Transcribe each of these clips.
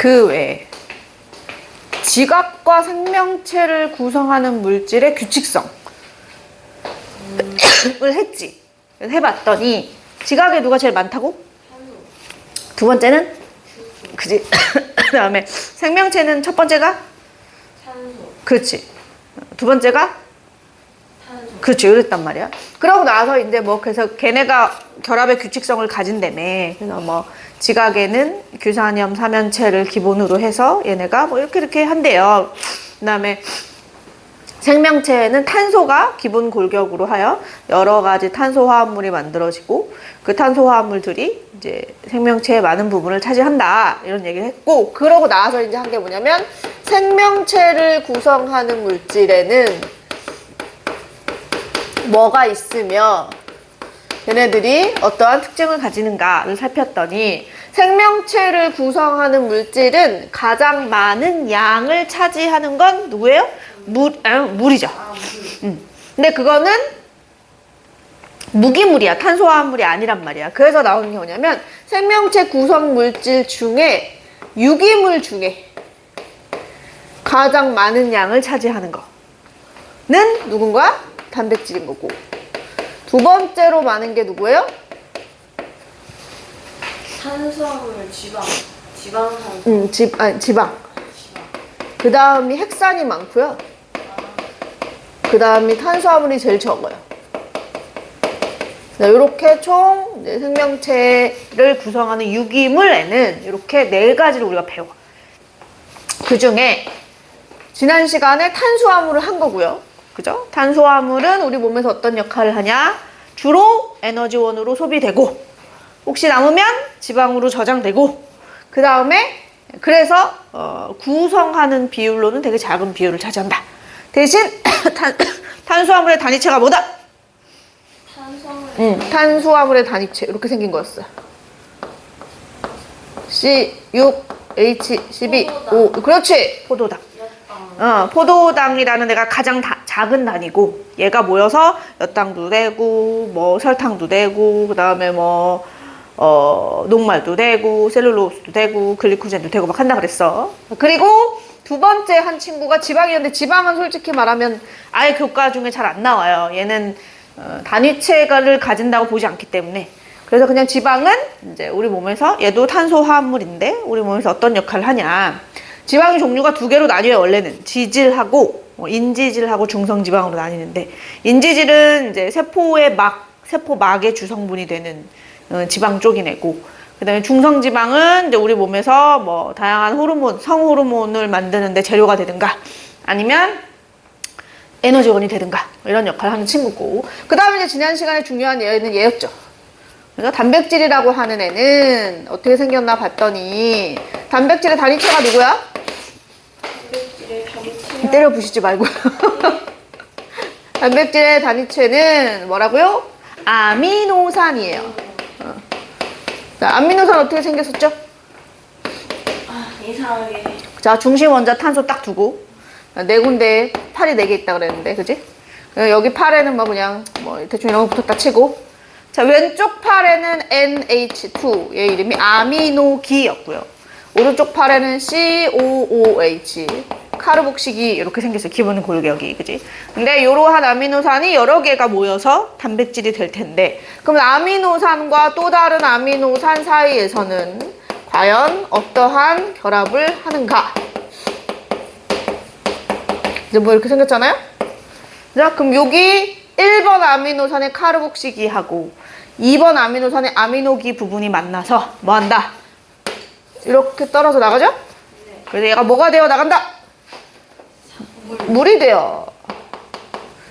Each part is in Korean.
그 외에 지각과 생명체를 구성하는 물질의 규칙성을 했지. 그래서 해봤더니 지각에 누가 제일 많다고? 두 번째는? 그지? 그 다음에 생명체는 첫 번째가? 산소. 그렇지. 두 번째가? 탄소. 그렇지. 이랬단 말이야. 그러고 나서 이제 뭐 그래서 걔네가 결합의 규칙성을 가진다며. 그래서 뭐 지각에는 규산염 삼연체를 기본으로 해서 얘네가 뭐 이렇게 한대요. 그 다음에 생명체에는 탄소가 기본 골격으로 하여 여러 가지 탄소 화합물이 만들어지고 그 탄소 화합물들이 이제 생명체의 많은 부분을 차지한다. 이런 얘기를 했고, 그러고 나서 이제 한 게 뭐냐면 생명체를 구성하는 물질에는 뭐가 있으며 얘네들이 어떠한 특징을 가지는가를 살폈더니 생명체를 구성하는 물질은 가장 많은 양을 차지하는 건 누구예요? 물이죠. 근데 그거는 무기물이야. 탄소화합물이 아니란 말이야. 그래서 나오는 게 뭐냐면 생명체 구성 물질 중에 유기물 중에 가장 많은 양을 차지하는 거는 누군가? 단백질인 거고. 두 번째로 많은 게 누구예요? 탄수화물, 지방산소. 지방. 그 다음이 핵산이 많고요. 그 다음이 탄수화물이 제일 적어요. 이렇게 총 생명체를 구성하는 유기물에는 이렇게 4가지를 우리가 배워. 그 중에 지난 시간에 탄수화물을 한 거고요. 그죠? 탄수화물은 우리 몸에서 어떤 역할을 하냐? 주로 에너지원으로 소비되고, 혹시 남으면 지방으로 저장되고, 그 다음에 그래서 구성하는 비율로는 되게 작은 비율을 차지한다. 대신 탄수화물의 단위체가 뭐다? 탄수화물의 단위체 이렇게 생긴 거였어요. C6H12O. 그렇지. 포도당. 포도당이라는 애가 가장 작은 단위고, 얘가 모여서 엿당도 되고 뭐 설탕도 되고 그 다음에 뭐 녹말도 되고 셀룰로스도 되고 글리코젠도 되고 막 한다 그랬어. 그리고 두 번째 한 친구가 지방이었는데, 지방은 솔직히 말하면 아예 교과 중에 잘 안 나와요. 얘는 단위체를 가진다고 보지 않기 때문에. 그래서 그냥 지방은 이제 우리 몸에서, 얘도 탄소 화합물인데 우리 몸에서 어떤 역할을 하냐. 지방의 종류가 2개로 나뉘어요. 원래는 지질하고 인지질하고 중성지방으로 나뉘는데, 인지질은 이제 세포막의 주성분이 되는 지방 쪽이내고, 그 다음에 중성지방은 이제 우리 몸에서 뭐 다양한 호르몬, 성호르몬을 만드는데 재료가 되든가 아니면 에너지원이 되든가 이런 역할을 하는 친구고, 그 다음에 이제 지난 시간에 중요한 얘는 얘였죠. 그래서 단백질이라고 하는 애는 어떻게 생겼나 봤더니 단백질의 단위체가 누구야? 단백질의 단위체. 때려 부시지 말고요. 단백질의 단위체는 뭐라고요? 아미노산이에요. 자, 아미노산 어떻게 생겼었죠? 이상하게. 자, 중심 원자 탄소 딱 두고 4군데 팔이 4개 있다 그랬는데, 그지? 여기 팔에는 뭐 그냥 뭐 대충 이런 거 붙었다 치고, 자, 왼쪽 팔에는 NH2, 얘 이름이 아미노기였고요. 오른쪽 팔에는 COOH, 카르복시기 이렇게 생겼어요. 기본 골격이, 그지? 근데 이러한 아미노산이 여러 개가 모여서 단백질이 될 텐데, 그럼 아미노산과 또 다른 아미노산 사이에서는 과연 어떠한 결합을 하는가? 이제 뭐 이렇게 생겼잖아요? 자, 그럼 여기 1번 아미노산의 카르복시기하고 2번 아미노산의 아미노기 부분이 만나서 뭐 한다? 이렇게 떨어져 나가죠? 네. 그래서 얘가 뭐가 되어 나간다? 물이 돼요.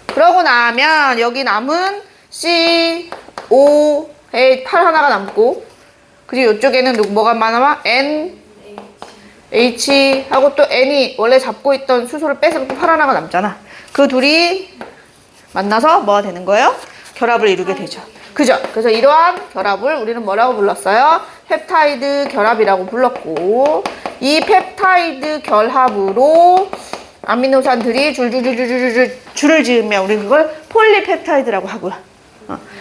그러고 나면 여기 남은 C, O, A, 팔 하나가 남고, 그리고 이쪽에는 뭐가 남아? N, H 하고 또 N이 원래 잡고 있던 수소를 빼서 또 팔 하나가 남잖아. 그 둘이 만나서 뭐가 되는 거예요? 결합을 이루게 되죠. 그죠? 그래서 이러한 결합을 우리는 뭐라고 불렀어요? 펩타이드 결합이라고 불렀고, 이 펩타이드 결합으로 아미노산들이 줄을 지으면 우리는 그걸 폴리펩타이드라고 하고요.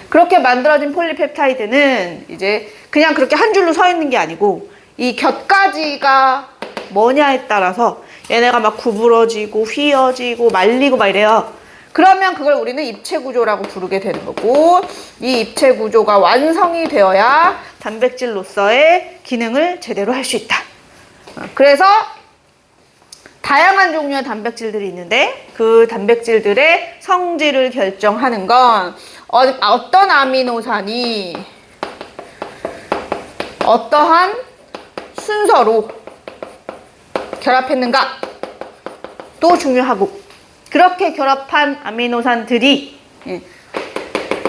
그렇게 만들어진 폴리펩타이드는 이제 그냥 그렇게 한 줄로 서 있는 게 아니고 이 곁가지가 뭐냐에 따라서 얘네가 막 구부러지고 휘어지고 말리고 막 이래요. 그러면 그걸 우리는 입체 구조라고 부르게 되는 거고, 이 입체 구조가 완성이 되어야 단백질로서의 기능을 제대로 할 수 있다. 그래서 다양한 종류의 단백질들이 있는데 그 단백질들의 성질을 결정하는 건 어떤 아미노산이 어떠한 순서로 결합했는가도 중요하고, 그렇게 결합한 아미노산들이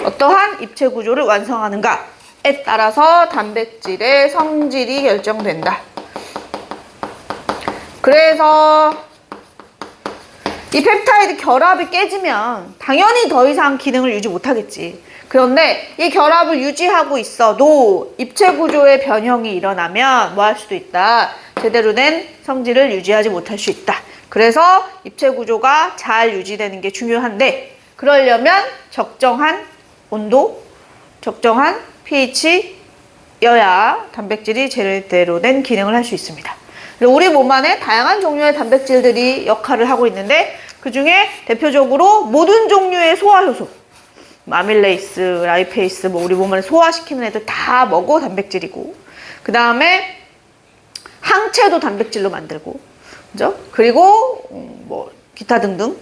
어떠한 입체 구조를 완성하는가에 따라서 단백질의 성질이 결정된다. 그래서 이 펩타이드 결합이 깨지면 당연히 더 이상 기능을 유지 못하겠지. 그런데 이 결합을 유지하고 있어도 입체 구조의 변형이 일어나면 뭐 할 수도 있다. 제대로 된 성질을 유지하지 못할 수 있다. 그래서 입체 구조가 잘 유지되는 게 중요한데, 그러려면 적정한 온도, 적정한 pH여야 단백질이 제대로 된 기능을 할 수 있습니다. 우리 몸 안에 다양한 종류의 단백질들이 역할을 하고 있는데 그 중에 대표적으로 모든 종류의 소화효소, 아밀레이스, 라이페이스, 뭐 우리 몸을 소화시키는 애들 다 먹어 단백질이고, 그 다음에 항체도 단백질로 만들고, 그죠? 그리고 뭐 기타 등등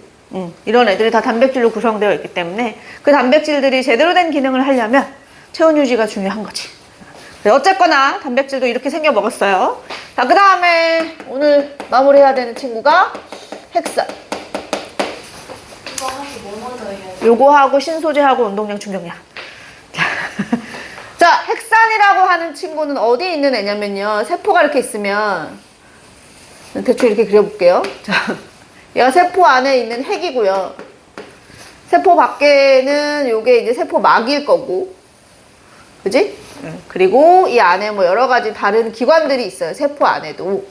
이런 애들이 다 단백질로 구성되어 있기 때문에 그 단백질들이 제대로 된 기능을 하려면 체온 유지가 중요한 거지. 어쨌거나 단백질도 이렇게 생겨 먹었어요. 자, 그 다음에 오늘 마무리해야 되는 친구가 핵산. 이거 하고 뭐 먼저 해야 돼? 요거하고 신소재하고 운동량 충격량. 자, 핵산이라고 하는 친구는 어디 있는 애냐면요, 세포가 이렇게 있으면 대충 이렇게 그려볼게요. 자, 얘가 세포 안에 있는 핵이고요. 세포 밖에는 요게 이제 세포막일 거고, 그지? 그리고 이 안에 뭐 여러 가지 다른 기관들이 있어요. 세포 안에도.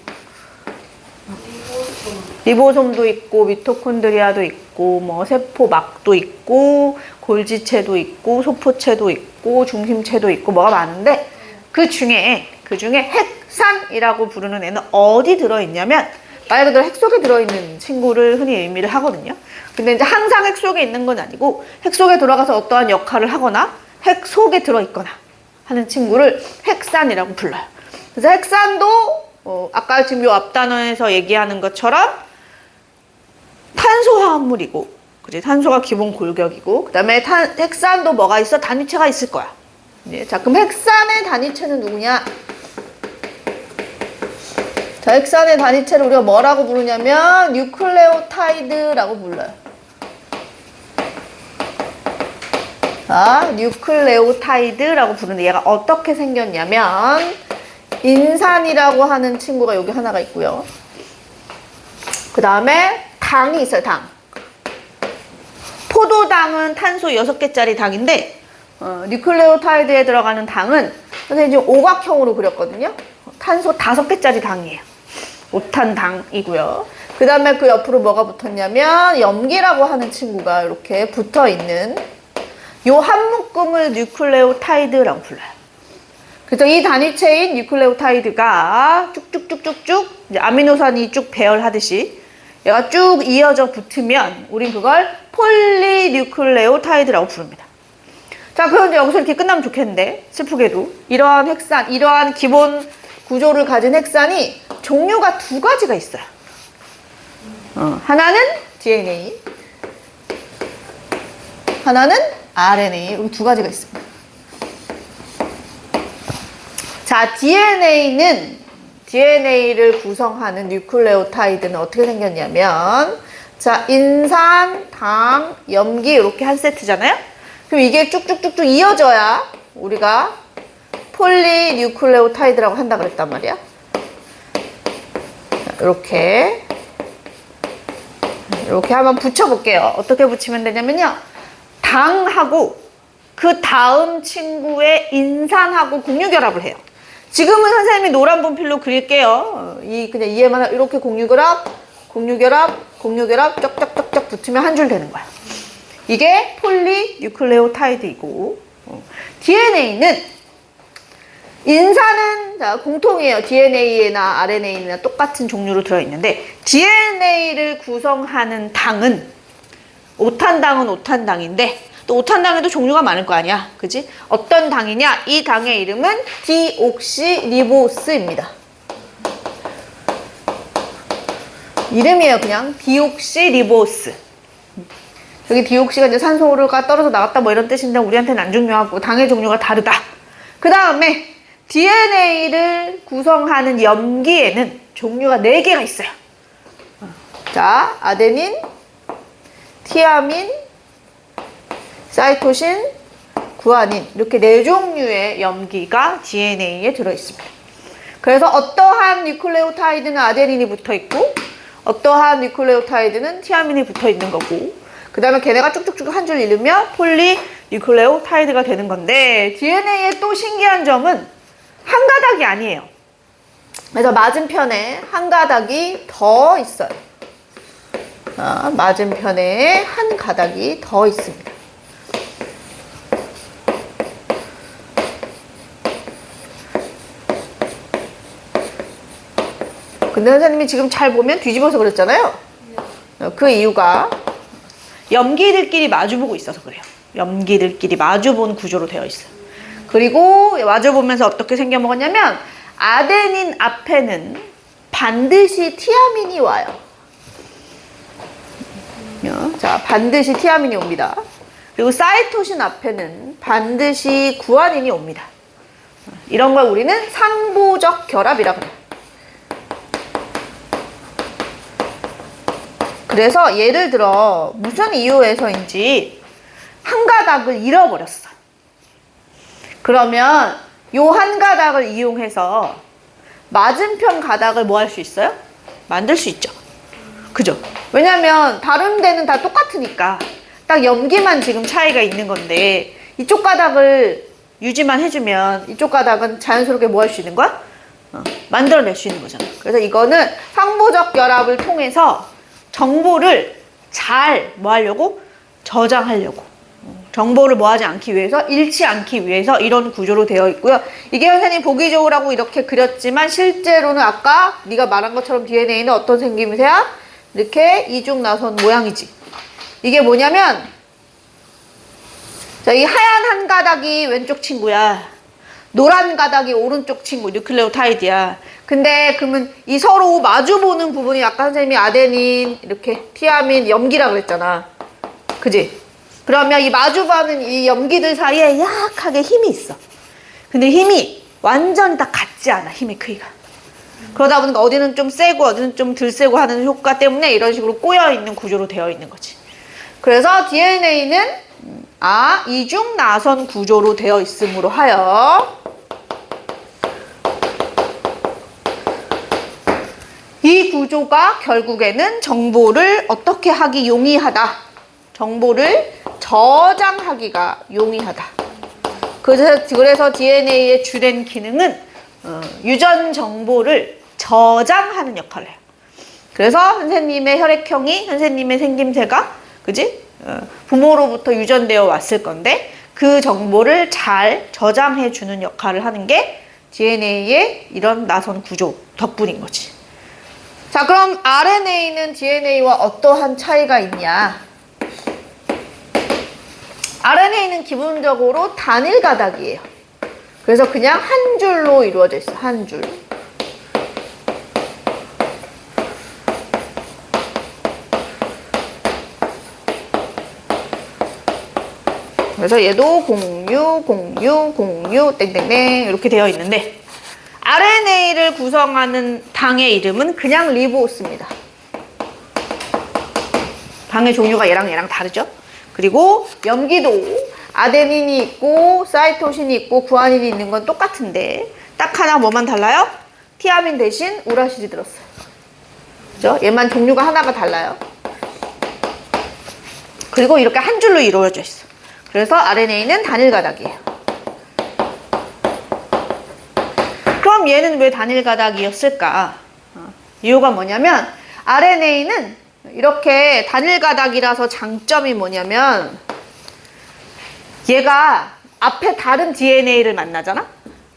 리보솜도 있고, 미토콘드리아도 있고, 뭐 세포막도 있고, 골지체도 있고, 소포체도 있고, 중심체도 있고, 뭐가 많은데 그 중에 핵산이라고 부르는 애는 어디 들어있냐면 말 그대로 핵 속에 들어있는 친구를 흔히 의미를 하거든요. 근데 이제 항상 핵 속에 있는 건 아니고 핵 속에 들어가서 어떠한 역할을 하거나 핵 속에 들어있거나 하는 친구를 핵산이라고 불러요. 그래서 핵산도 아까 지금 요 앞단원에서 얘기하는 것처럼 탄소화합물이고, 그지? 탄소가 기본 골격이고, 그 다음에 핵산도 뭐가 있어? 단위체가 있을 거야. 네, 자, 그럼 핵산의 단위체는 누구냐? 자, 핵산의 단위체를 우리가 뭐라고 부르냐면 뉴클레오타이드라고 불러요. 자, 뉴클레오타이드라고 부르는데 얘가 어떻게 생겼냐면 인산이라고 하는 친구가 여기 하나가 있고요. 그 다음에 당이 있어요, 당. 포도당은 탄소 6개짜리 당인데 뉴클레오타이드에 들어가는 당은 선생님 지금 오각형으로 그렸거든요. 탄소 5개짜리 당이에요. 옥탄당이고요. 그 다음에 그 옆으로 뭐가 붙었냐면 염기라고 하는 친구가 이렇게 붙어있는 요 한 묶음을 뉴클레오타이드라고 불러요. 그래서 이 단위체인 뉴클레오타이드가 쭉쭉쭉쭉쭉 이제 아미노산이 쭉 배열하듯이 얘가 쭉 이어져 붙으면 우린 그걸 폴리뉴클레오타이드라고 부릅니다. 자, 그럼 이제 여기서 이렇게 끝나면 좋겠는데 슬프게도 이러한 핵산, 이러한 기본 구조를 가진 핵산이 종류가 2가지가 있어요. 하나는 DNA, 하나는 RNA, 이렇게 2가지가 있습니다. 자, DNA를 구성하는 뉴클레오타이드는 어떻게 생겼냐면, 자, 인산, 당, 염기 이렇게 한 세트잖아요. 그럼 이게 쭉쭉쭉쭉 이어져야 우리가 폴리뉴클레오타이드라고 한다 그랬단 말이야. 자, 이렇게 한번 붙여볼게요. 어떻게 붙이면 되냐면요, 당하고 그 다음 친구의 인산하고 공유결합을 해요. 지금은 선생님이 노란 분필로 그릴게요. 그냥 이해만 이렇게 공유결합 쩍쩍쩍쩍 붙으면 한 줄 되는 거야. 이게 폴리뉴클레오타이드이고, DNA는 인산은 자, 공통이에요. DNA나 RNA나 똑같은 종류로 들어있는데, DNA를 구성하는 당은, 오탄당은 오탄당인데, 또 오탄당에도 종류가 많을 거 아니야. 그지? 어떤 당이냐? 이 당의 이름은 디옥시리보스입니다. 이름이에요. 그냥 디옥시리보스. 여기 디옥시가 이제 산소가 떨어져 나갔다 뭐 이런 뜻인데 우리한테는 안 중요하고 당의 종류가 다르다. 그 다음에 DNA를 구성하는 염기에는 종류가 4개가 있어요. 자, 아데닌, 티아민, 사이토신, 구아닌 이렇게 4종류의 염기가 DNA에 들어있습니다. 그래서 어떠한 뉴클레오타이드는 아데닌이 붙어있고 어떠한 뉴클레오타이드는 티아민이 붙어있는 거고 그 다음에 걔네가 쭉쭉쭉 한 줄 이르면 폴리뉴클레오타이드가 되는 건데 DNA의 또 신기한 점은 한 가닥이 아니에요. 그래서 맞은편에 한 가닥이 더 있어요. 맞은편에 한 가닥이 더 있습니다. 근데 선생님이 지금 잘 보면 뒤집어서 그랬잖아요. 그 이유가 염기들끼리 마주보고 있어서 그래요. 염기들끼리 마주본 구조로 되어 있어요. 그리고 마주보면서 어떻게 생겨먹었냐면 아데닌 앞에는 반드시 티아민이 와요. 자, 반드시 티아민이 옵니다. 그리고 사이토신 앞에는 반드시 구아닌이 옵니다. 이런 걸 우리는 상보적 결합이라고 해요. 그래서 예를 들어 무슨 이유에서인지 한 가닥을 잃어버렸어. 그러면 요 한 가닥을 이용해서 맞은편 가닥을 뭐 할 수 있어요? 만들 수 있죠. 그죠? 왜냐면 다른 데는 다 똑같으니까 딱 염기만 지금 차이가 있는 건데 이쪽 가닥을 유지만 해주면 이쪽 가닥은 자연스럽게 뭐 할 수 있는 거야? 만들어낼 수 있는 거잖아. 그래서 이거는 상보적 결합을 통해서 정보를 잘 뭐 하려고? 저장하려고. 정보를 뭐 하지 않기 위해서, 잃지 않기 위해서 이런 구조로 되어 있고요. 이게 선생님 보기 좋으라고 이렇게 그렸지만 실제로는 아까 네가 말한 것처럼 DNA는 어떤 생김새야? 이렇게 이중 나선 모양이지. 이게 뭐냐면 자, 이 하얀 한 가닥이 왼쪽 친구야. 노란 가닥이 오른쪽 친구, 뉴클레오타이드야. 근데 그러면 이 서로 마주보는 부분이 아까 선생님이 아데닌, 이렇게 티아민, 염기라 그랬잖아. 그지? 그러면 이 마주보는 이 염기들 사이에 약하게 힘이 있어. 근데 힘이 완전히 다 같지 않아, 힘의 크기가. 그러다 보니까 어디는 좀 세고 어디는 좀 덜 세고 하는 효과 때문에 이런 식으로 꼬여있는 구조로 되어 있는 거지. 그래서 DNA는 이중 나선 구조로 되어 있으므로 하여 이 구조가 결국에는 정보를 어떻게 하기 용이하다. 정보를 저장하기가 용이하다. 그래서 DNA의 주된 기능은 유전 정보를 저장하는 역할을 해요. 그래서 선생님의 혈액형이 선생님의 생김새가 그지? 부모로부터 유전되어 왔을 건데 그 정보를 잘 저장해 주는 역할을 하는 게 DNA의 이런 나선 구조 덕분인 거지. 자, 그럼 RNA는 DNA와 어떠한 차이가 있냐? RNA는 기본적으로 단일 가닥이에요. 그래서 그냥 한 줄로 이루어져 있어. 한 줄. 그래서 얘도 공유 땡땡땡 이렇게 되어 있는데 RNA를 구성하는 당의 이름은 그냥 리보스입니다. 당의 종류가 얘랑 다르죠? 그리고 염기도 아데닌이 있고 사이토신이 있고 구아닌이 있는 건 똑같은데 딱 하나 뭐만 달라요? 티아민 대신 우라실이 들었어요. 그죠? 얘만 종류가 하나가 달라요. 그리고 이렇게 한 줄로 이루어져 있어. 그래서 RNA는 단일 가닥이에요. 그럼 얘는 왜 단일 가닥이었을까? 이유가 뭐냐면 RNA는 이렇게 단일 가닥이라서 장점이 뭐냐면 얘가 앞에 다른 DNA를 만나잖아?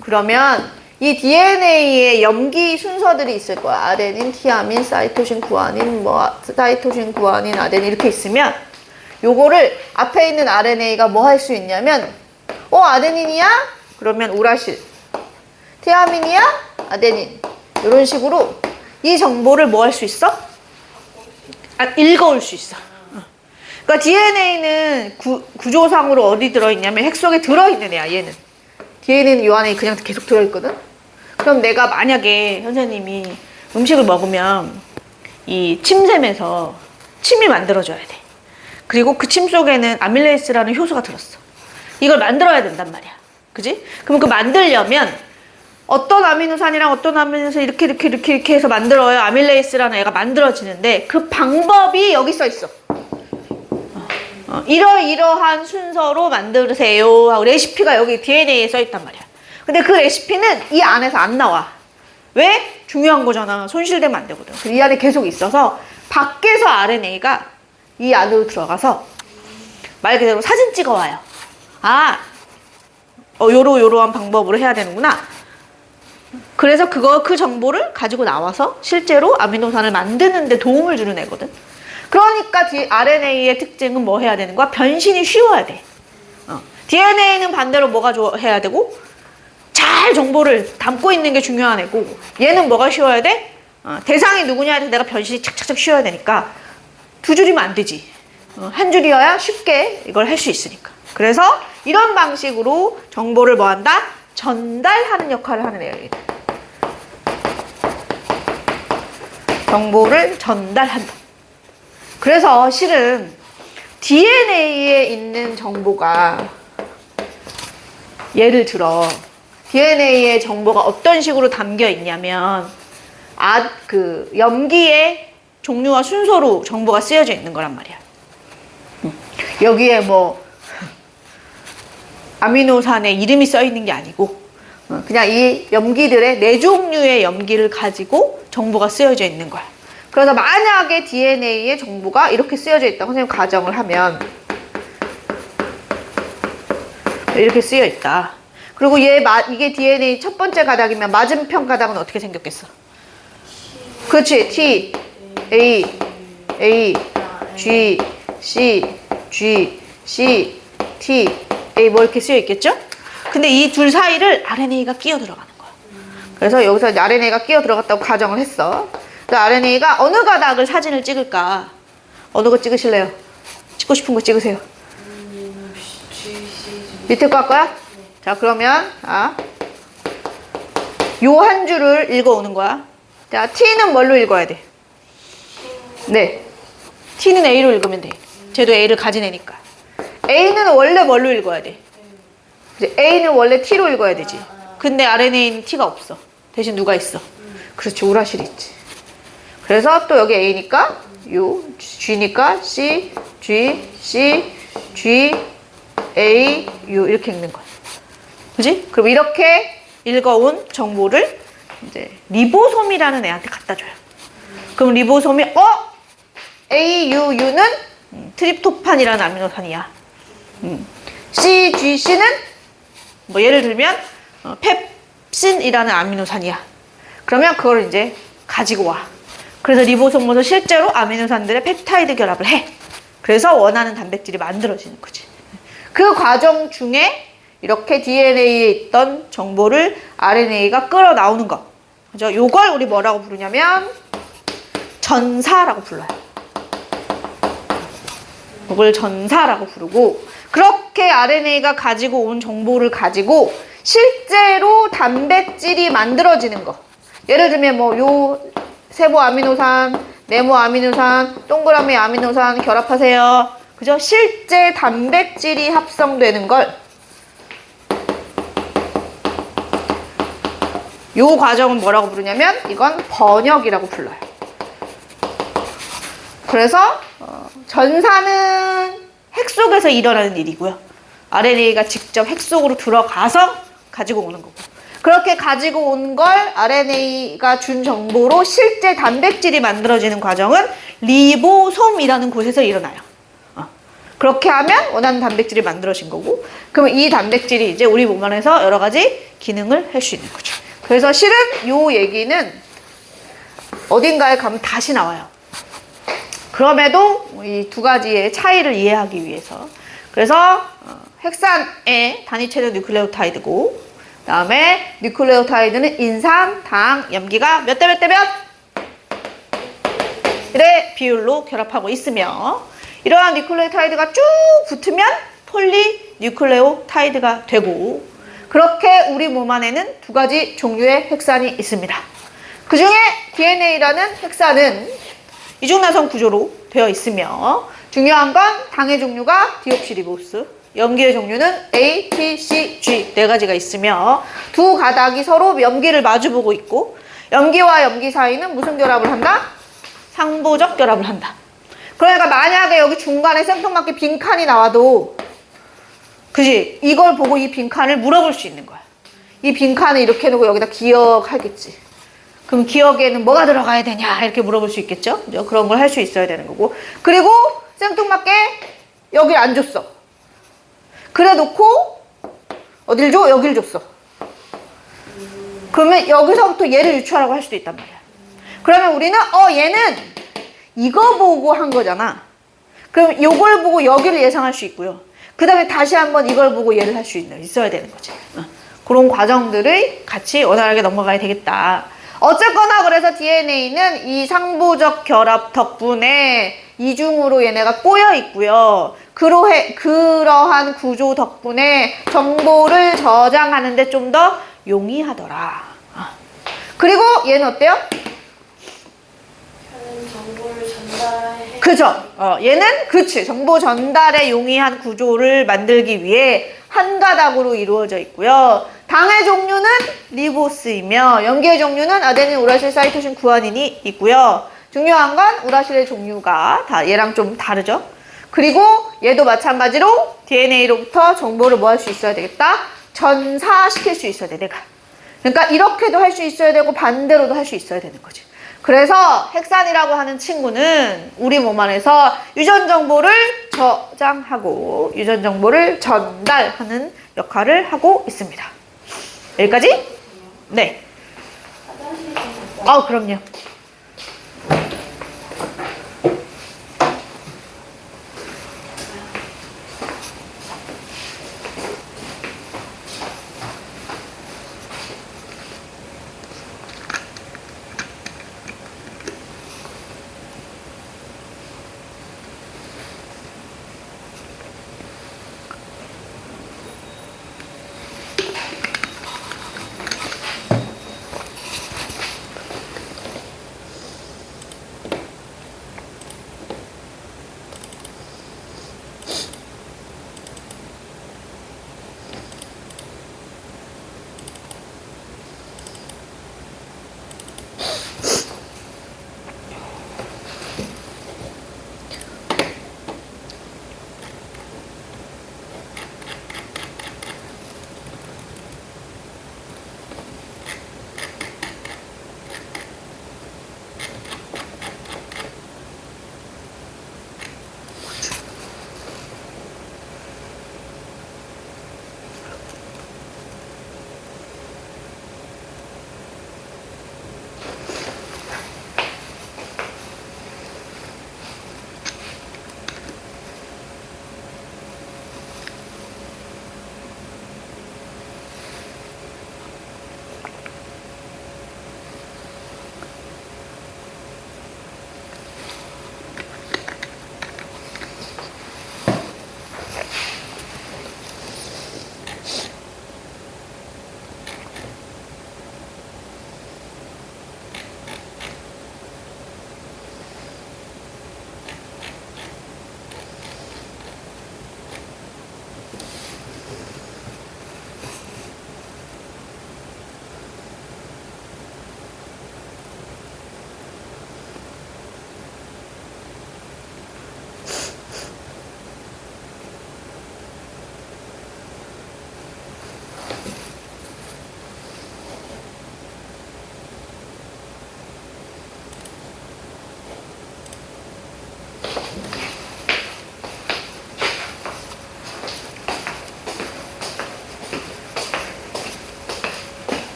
그러면 이 DNA의 염기 순서들이 있을 거야. 아데닌, 티아민, 사이토신, 구아닌, 사이토신, 구아닌, 아데닌 이렇게 있으면 요거를 앞에 있는 RNA가 뭐 할 수 있냐면 아데닌이야? 그러면 우라실. 티아민이야? 아데닌. 이런 식으로 이 정보를 뭐 할 수 있어? 읽어올 수 있어. 그러니까 DNA는 구조상으로 어디 들어있냐면 핵 속에 들어있는 애야, 얘는. DNA는 요 안에 그냥 계속 들어있거든? 그럼 내가 만약에 선생님이 음식을 먹으면 이 침샘에서 침이 만들어져야 돼. 그리고 그 침 속에는 아밀레이스라는 효소가 들었어. 이걸 만들어야 된단 말이야. 그지? 그럼 그 만들려면 어떤 아미노산이랑 어떤 아미노산 이렇게 해서 만들어야 아밀레이스라는 애가 만들어지는데 그 방법이 여기 써 있어. 이러이러한 순서로 만드세요 하고 레시피가 여기 DNA에 써 있단 말이야. 근데 그 레시피는 이 안에서 안 나와. 왜? 중요한 거잖아. 손실되면 안 되거든. 이 안에 계속 있어서 밖에서 RNA가 이 안으로 들어가서 말 그대로 사진 찍어와요. 요러한 방법으로 해야 되는구나. 그래서 그 정보를 가지고 나와서 실제로 아미노산을 만드는 데 도움을 주는 애거든. 그러니까 RNA의 특징은 뭐 해야 되는 거야? 변신이 쉬워야 돼. DNA는 반대로 뭐가 해야 되고 잘 정보를 담고 있는 게 중요한 애고 얘는 뭐가 쉬워야 돼? 대상이 누구냐에 대해서 내가 변신이 착착착 쉬워야 되니까 두 줄이면 안 되지. 한 줄이어야 쉽게 이걸 할 수 있으니까. 그래서 이런 방식으로 정보를 뭐 한다? 전달하는 역할을 하는 애예요. 정보를 전달한다. 그래서 실은 DNA에 있는 정보가 예를 들어 DNA의 정보가 어떤 식으로 담겨 있냐면 그 염기의 종류와 순서로 정보가 쓰여져 있는 거란 말이야. 여기에 뭐 아미노산의 이름이 써 있는 게 아니고 그냥 이 염기들의 4종류의 염기를 가지고 정보가 쓰여져 있는 거야. 그래서 만약에 DNA의 정보가 이렇게 쓰여져 있다고 선생님 가정을 하면 이렇게 쓰여 있다. 그리고 이게 DNA 첫 번째 가닥이면 맞은편 가닥은 어떻게 생겼겠어? 그렇지. T, A, G, C, G, C, T, A 뭐 이렇게 쓰여 있겠죠? 근데 이 둘 사이를 RNA가 끼어 들어가는 거야. 그래서 여기서 RNA가 끼어 들어갔다고 가정을 했어. RNA가 어느 가닥을 사진을 찍을까? 어느 거 찍으실래요? 찍고 싶은 거 찍으세요. 밑에 거 할 거야? 자, 그러면 요 한 줄을 읽어오는 거야. 자, T는 뭘로 읽어야 돼? 네, T는 A로 읽으면 돼. 쟤도 A를 가진 애니까. A는 원래 뭘로 읽어야 돼? A는 원래 T로 읽어야 되지. 근데 RNA는 T가 없어. 대신 누가 있어? 그렇지, 우라실이 있지. 그래서 또 여기 A니까 U, G니까 C, G, C, G, A, U 이렇게 읽는 거야. 그지? 그럼 이렇게 읽어온 정보를 이제 리보솜이라는 애한테 갖다 줘요. 그럼 리보솜이 A, U, U는 트립토판이라는 아미노산이야. C, G, C는 뭐 예를 들면 펩신이라는 아미노산이야. 그러면 그걸 이제 가지고 와. 그래서 리보솜은 실제로 아미노산들의 펩타이드 결합을 해. 그래서 원하는 단백질이 만들어지는 거지. 그 과정 중에 이렇게 DNA에 있던 정보를 RNA가 끌어 나오는 거. 그죠? 요걸 우리 뭐라고 부르냐면 전사라고 불러요. 이걸 전사라고 부르고, 그렇게 RNA가 가지고 온 정보를 가지고 실제로 단백질이 만들어지는 거. 예를 들면 뭐 요 세모 아미노산, 네모 아미노산, 동그라미 아미노산 결합하세요. 그죠? 실제 단백질이 합성되는 걸 요 과정은 뭐라고 부르냐면 이건 번역이라고 불러요. 그래서 전사는 핵 속에서 일어나는 일이고요. RNA가 직접 핵 속으로 들어가서 가지고 오는 거고. 그렇게 가지고 온 걸 RNA가 준 정보로 실제 단백질이 만들어지는 과정은 리보솜이라는 곳에서 일어나요. 그렇게 하면 원하는 단백질이 만들어진 거고, 그러면 이 단백질이 이제 우리 몸 안에서 여러 가지 기능을 할 수 있는 거죠. 그래서 실은 요 얘기는 어딘가에 가면 다시 나와요. 그럼에도 이 두 가지의 차이를 이해하기 위해서. 그래서 핵산의 단위체는 뉴클레오타이드고, 그 다음에 뉴클레오타이드는 인산, 당, 염기가 몇 대 몇 대 몇? 의 비율로 결합하고 있으며, 이러한 뉴클레오타이드가 쭉 붙으면 폴리뉴클레오타이드가 되고, 그렇게 우리 몸 안에는 두 가지 종류의 핵산이 있습니다. 그 중에 DNA라는 핵산은 이중나선 구조로 되어 있으며, 중요한 건 당의 종류가 디옥시리보스, 염기의 종류는 A, T, C, G 네 가지가 있으며, 두 가닥이 서로 염기를 마주보고 있고, 염기와 염기 사이는 무슨 결합을 한다? 상보적 결합을 한다. 그러니까 만약에 여기 중간에 생뚱맞게 빈칸이 나와도, 그지? 이걸 보고 이 빈칸을 물어볼 수 있는 거야. 이 빈칸을 이렇게 해놓고 여기다 기억하겠지. 그럼 기억에는 뭐가 들어가야 되냐 이렇게 물어볼 수 있겠죠? 그런 걸 할 수 있어야 되는 거고. 그리고 생뚱맞게 여길 안 줬어. 그래 놓고 어딜 줘? 여길 줬어. 그러면 여기서부터 얘를 유추하라고 할 수도 있단 말이야. 그러면 우리는 얘는 이거 보고 한 거잖아. 그럼 요걸 보고 여기를 예상할 수 있고요. 그 다음에 다시 한번 이걸 보고 얘를 할 수 있어야 되는 거지. 그런 과정들을 같이 원활하게 넘어가야 되겠다. 어쨌거나 그래서 DNA는 이 상보적 결합 덕분에 이중으로 얘네가 꼬여 있고요. 그러한 구조 덕분에 정보를 저장하는데 좀 더 용이하더라. 그리고 얘는 어때요? 저는 정보를 전달해. 그죠? 얘는 그치. 정보 전달에 용이한 구조를 만들기 위해 한 가닥으로 이루어져 있고요. 당의 종류는 리보스이며, 염기의 종류는 아데닌, 우라실, 사이토신, 구아닌이 있고요. 중요한 건 우라실의 종류가 다 얘랑 좀 다르죠. 그리고 얘도 마찬가지로 DNA로부터 정보를 뭐 할 수 있어야 되겠다? 전사시킬 수 있어야 돼, 내가. 그러니까 이렇게도 할 수 있어야 되고 반대로도 할 수 있어야 되는 거지. 그래서 핵산이라고 하는 친구는 우리 몸 안에서 유전 정보를 저장하고 유전 정보를 전달하는 역할을 하고 있습니다. 여기까지? 네. 화장실 좀 갔다. 그럼요.